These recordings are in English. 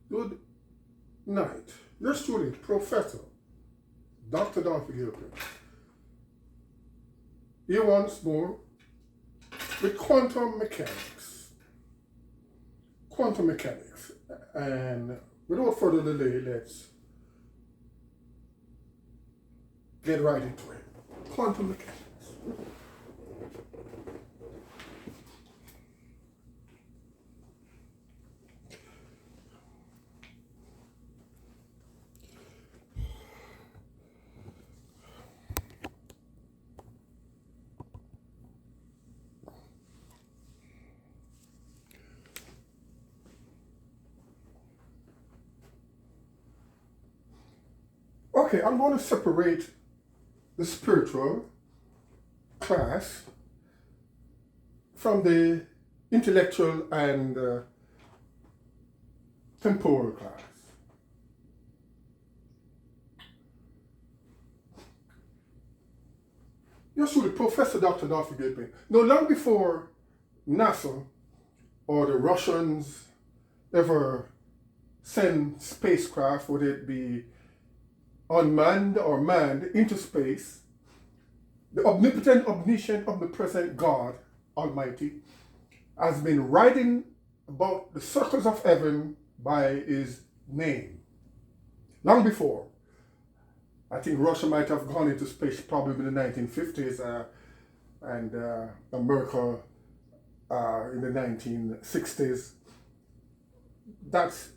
Good night. Your student, Professor Dr. Dolphy Gilpin, here once more with quantum mechanics. Quantum mechanics. And without further delay, let's get right into it. Quantum mechanics. Okay, I'm going to separate the spiritual class from the intellectual and temporal class. Your student, Professor Dr. Dolphy Gilpin. Now, long before NASA or the Russians ever send spacecraft, whether it be unmanned or manned, into space, the omnipotent, omniscient, omnipresent God Almighty has been writing about the circles of heaven by his name. Long before. I think Russia might have gone into space probably in the 1950s and America in the 1960s. That's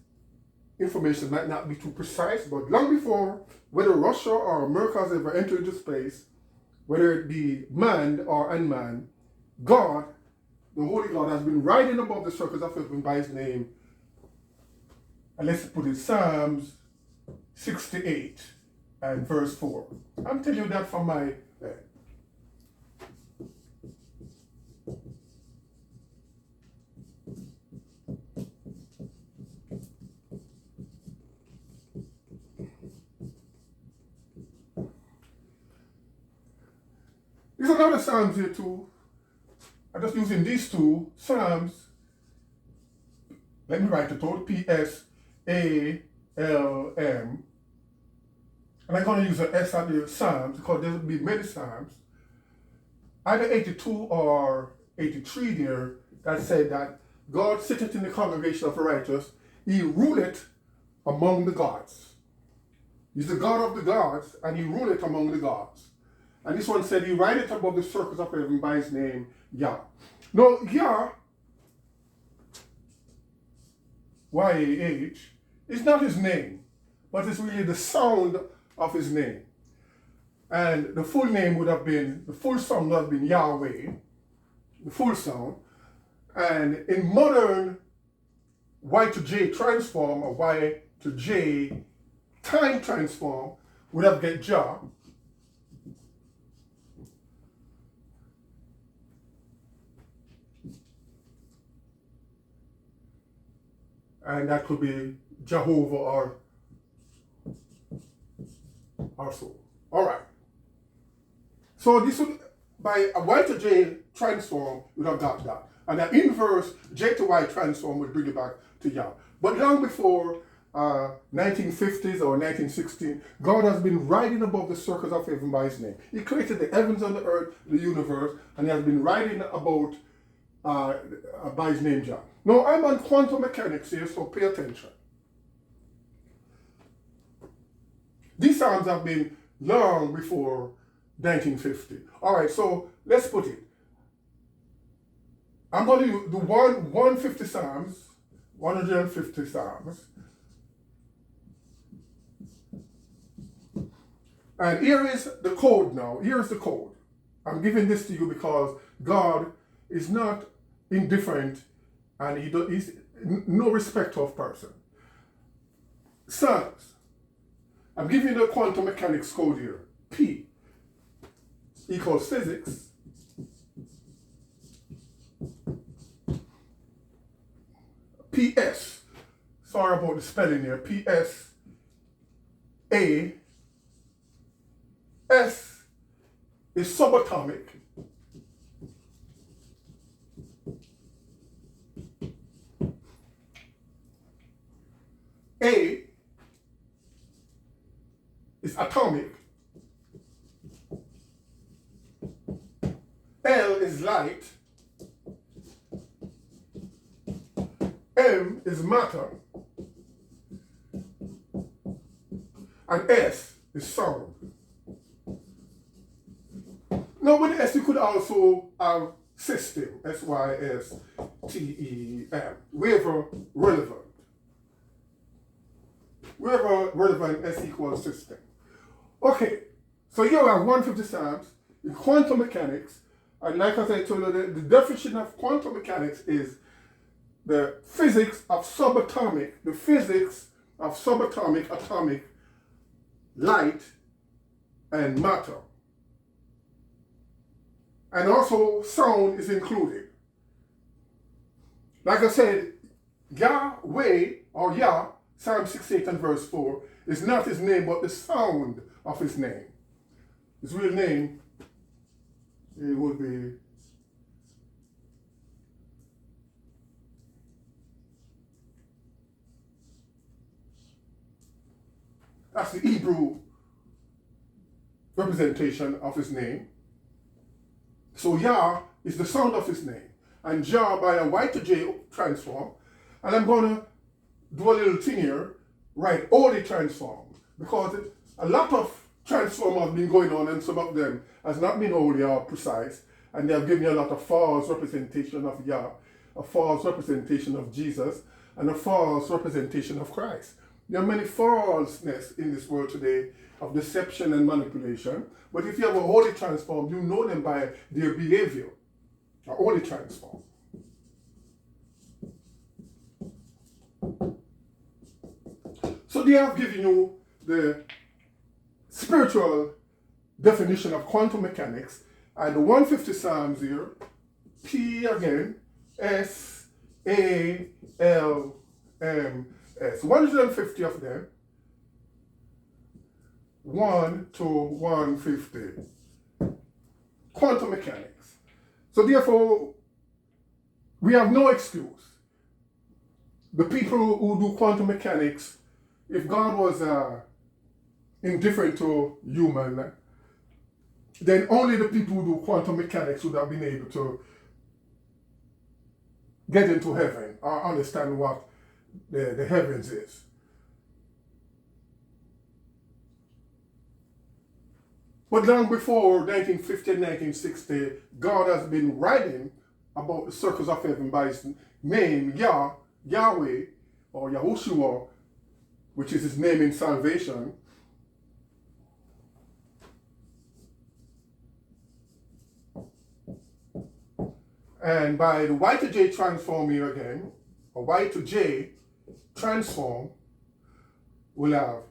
information might not be too precise, but long before whether Russia or America has ever entered into space, whether it be manned or unmanned, God, the Holy God, has been writing above the circles of heaven by his name. And let's put it, Psalms 68 and verse 4. I'm telling you that from my head. There's another Psalms here too. I'm just using these two Psalms. Let me write it out. P-S-A-L-M. And I'm going to use an S at the Psalms because there will be many Psalms. Either 82 or 83 there that said that God sitteth in the congregation of the righteous. He ruleth among the gods. He's the God of the gods and he ruleth among the gods. And this one said he writeth above the circles of heaven by his name, Yah. Now, Yah, Y-A-H, is not his name, but it's really the sound of his name. And the full name would have been, the full sound would have been Yahweh, the full sound. And in modern Y to J transform, or Y to J time transform, would have get Jah. And that could be Jehovah or so. All right. So this would, by a Y to J transform, would have got that. And the inverse J to Y transform would bring it back to Yah. But long before 1950s or 1916, God has been writing above the circles of heaven by his name. He created the heavens and the earth, the universe, and he has been writing about by his name, Jah. Now, I'm on quantum mechanics here, so pay attention. These Psalms have been long before 1950. All right, so let's put it. I'm going to use the 150 Psalms, 150 Psalms. And here is the code now. Here is the code. I'm giving this to you because God is not indifferent and he's no respecter of person. Psalms. I'm giving you the quantum mechanics code here. P equals physics. PS. Sorry about the spelling here. PS. A. S is subatomic. A is atomic, L is light, M is matter, and S is sound. Now with S you could also have system, S-Y-S-T-E-M, wherever relevant. Wherever relevant, S equals system. Okay, so here we have 150 Psalms in quantum mechanics, and like I said, the definition of quantum mechanics is the physics of subatomic, atomic, light, and matter. And also sound is included. Like I said, Yahweh, or Yah, Psalm 68 and verse 4, is not his name, but the sound of his name. His real name, it would be that's the Hebrew representation of his name. So Yah is the sound of his name. And Jah by a Y to J transform. And I'm going to do a little thing here, write holy transform. Because a lot of transform have been going on, and some of them has not been holy or precise. And they have given you a lot of false representation of Yah, a false representation of Jesus, and a false representation of Christ. There are many falseness in this world today of deception and manipulation. But if you have a holy transform, you know them by their behavior. A holy transform. So they have given you the spiritual definition of quantum mechanics, and the 150 Psalms here, P again, S, A, L, M, S. 150 of them. 1 to 150. Quantum mechanics. So therefore, we have no excuse. The people who do quantum mechanics, if God was indifferent to human, then only the people who do quantum mechanics would have been able to get into heaven or understand what the heavens is. But long before 1950 and 1960, God has been writing about the circles of heaven by his name, Yahweh, or Yahushua, which is his name in salvation. And by the Y to J transform here again, or Y to J transform, we'll have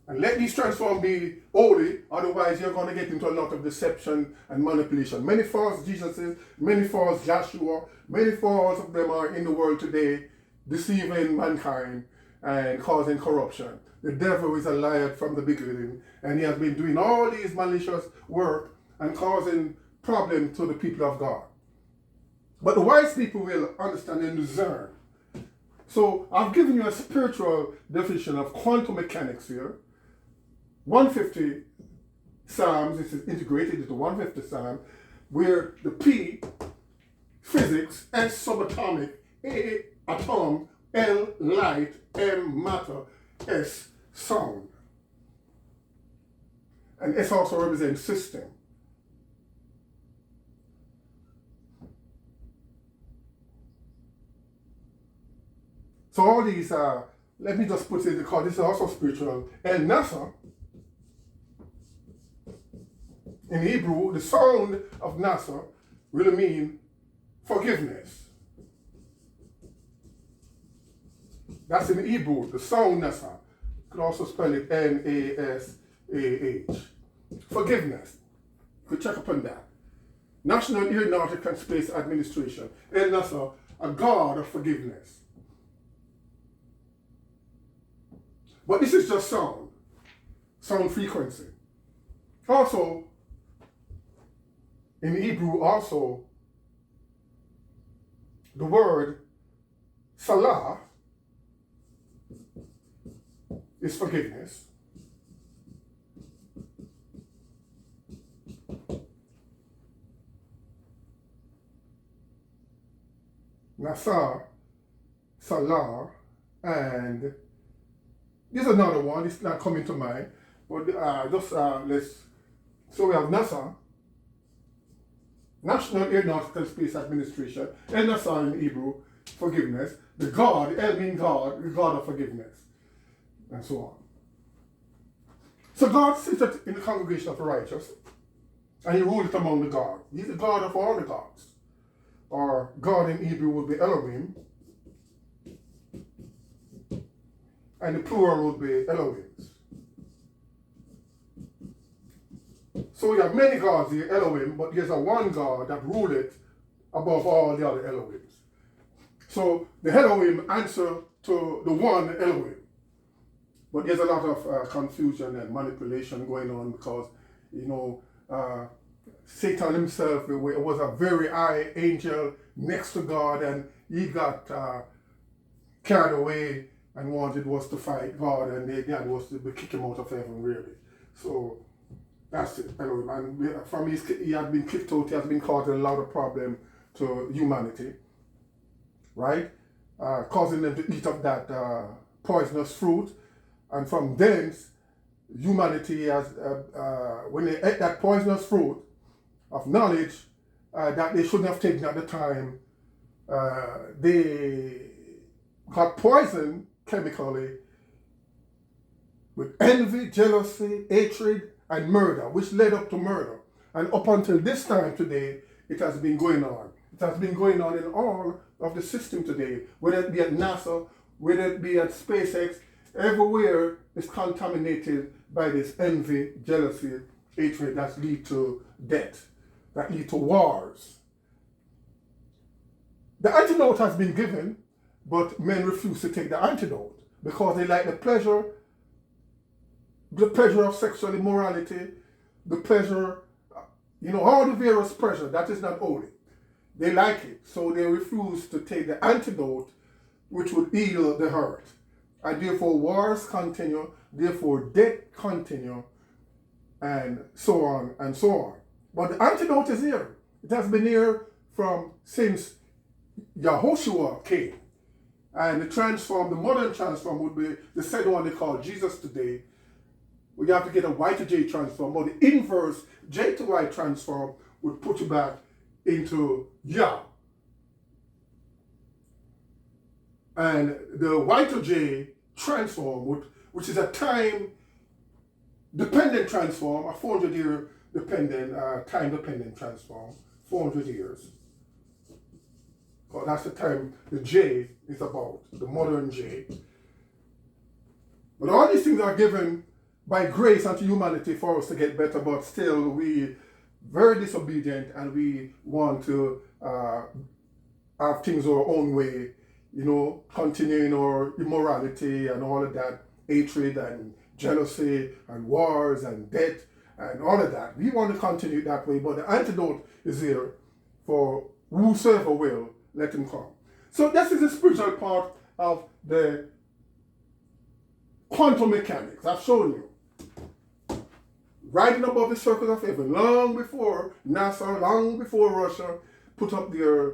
and let these transform be holy, otherwise you're going to get into a lot of deception and manipulation. Many false Jesuses, many false Joshua, many false of them are in the world today, deceiving mankind and causing corruption. The devil is a liar from the beginning, and he has been doing all these malicious work and causing problems to the people of God. But the wise people will understand and discern. So I've given you a spiritual definition of quantum mechanics here. 150 Psalms, this is integrated into 150 Psalms, where the P, physics, S, subatomic, A, atom, L, light, M, matter, S, sound. And S also represents system. So all these are, let me just put it, because this is also spiritual. El Nasa, in Hebrew, the sound of Nasa really mean forgiveness. That's in Hebrew, the sound Nasa. You could also spell it N-A-S-A-H. Forgiveness. You could check upon that. National Aeronautic and Space Administration. El Nasa, a god of forgiveness. But this is just sound frequency. Also, in Hebrew also, the word salah is forgiveness. Nasar, salah, and there's another one, it's not coming to mind, but so we have NASA, National Aeronautical Space Administration, and NASA in Hebrew, forgiveness, the God, El means God, the God of forgiveness, and so on. So God sitteth in the congregation of the righteous, and he ruleth among the gods. He's the God of all the gods. Or God in Hebrew would be Elohim, and the plural would be Elohims. So we have many gods here, Elohim, but there's a one God that ruleth above all the other Elohims. So the Elohim answer to the one Elohim. But there's a lot of confusion and manipulation going on because, Satan himself was a very high angel next to God, and he got carried away and wanted was to fight God, and that was to kick him out of heaven, really. So that's it. And from he had been kicked out, he has been causing a lot of problem to humanity, right? Causing them to eat up that poisonous fruit, and from thence, humanity has, when they ate that poisonous fruit of knowledge that they shouldn't have taken at the time, they got poisoned chemically with envy, jealousy, hatred, and murder, which led up to murder. And up until this time today, it has been going on. It has been going on in all of the system today, whether it be at NASA, whether it be at SpaceX, everywhere is contaminated by this envy, jealousy, hatred that lead to death, that lead to wars. The antidote has been given, but men refuse to take the antidote because they like the pleasure of sexual immorality, the pleasure, all the various pleasure that is not holy. They like it, so they refuse to take the antidote which would heal the hurt. And therefore wars continue, therefore death continue, and so on and so on. But the antidote is here. It has been here since Yahushua came. And the modern transform would be the same one they call Jesus today. We have to get a Y to J transform, but the inverse J to Y transform would put you back into Yah. And the Y to J transform, which is a time-dependent transform, a 400-year time-dependent transform, 400 years. Well, that's the time the J is about, the modern J. But all these things are given by grace unto humanity for us to get better, but still we very disobedient and we want to have things our own way, continuing our immorality and all of that, hatred and jealousy and wars and death and all of that. We want to continue that way, but the antidote is here for whosoever will, let him come. So this is the spiritual part of the quantum mechanics. I've shown you. Riding above the circles of heaven, long before NASA, long before Russia put up their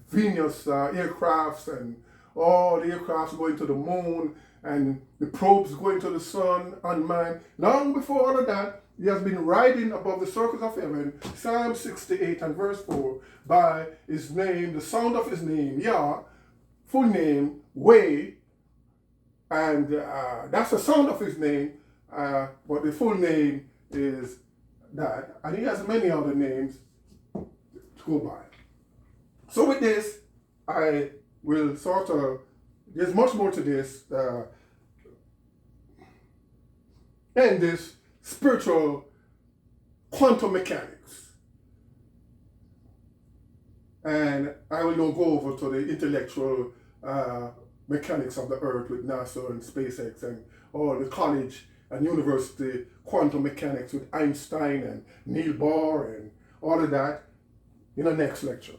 Venus aircrafts and all the aircrafts going to the moon and the probes going to the sun unmanned. Long before all of that, he has been riding above the circles of heaven, Psalm 68 and verse 4, by his name, the sound of his name, Yah, full name, Way, and that's the sound of his name, but the full name is that. And he has many other names to go by. So with this, I will there's much more to this, and this spiritual quantum mechanics. And I will now go over to the intellectual mechanics of the earth with NASA and SpaceX and all the college and university quantum mechanics with Einstein and Neil Bohr and all of that in the next lecture.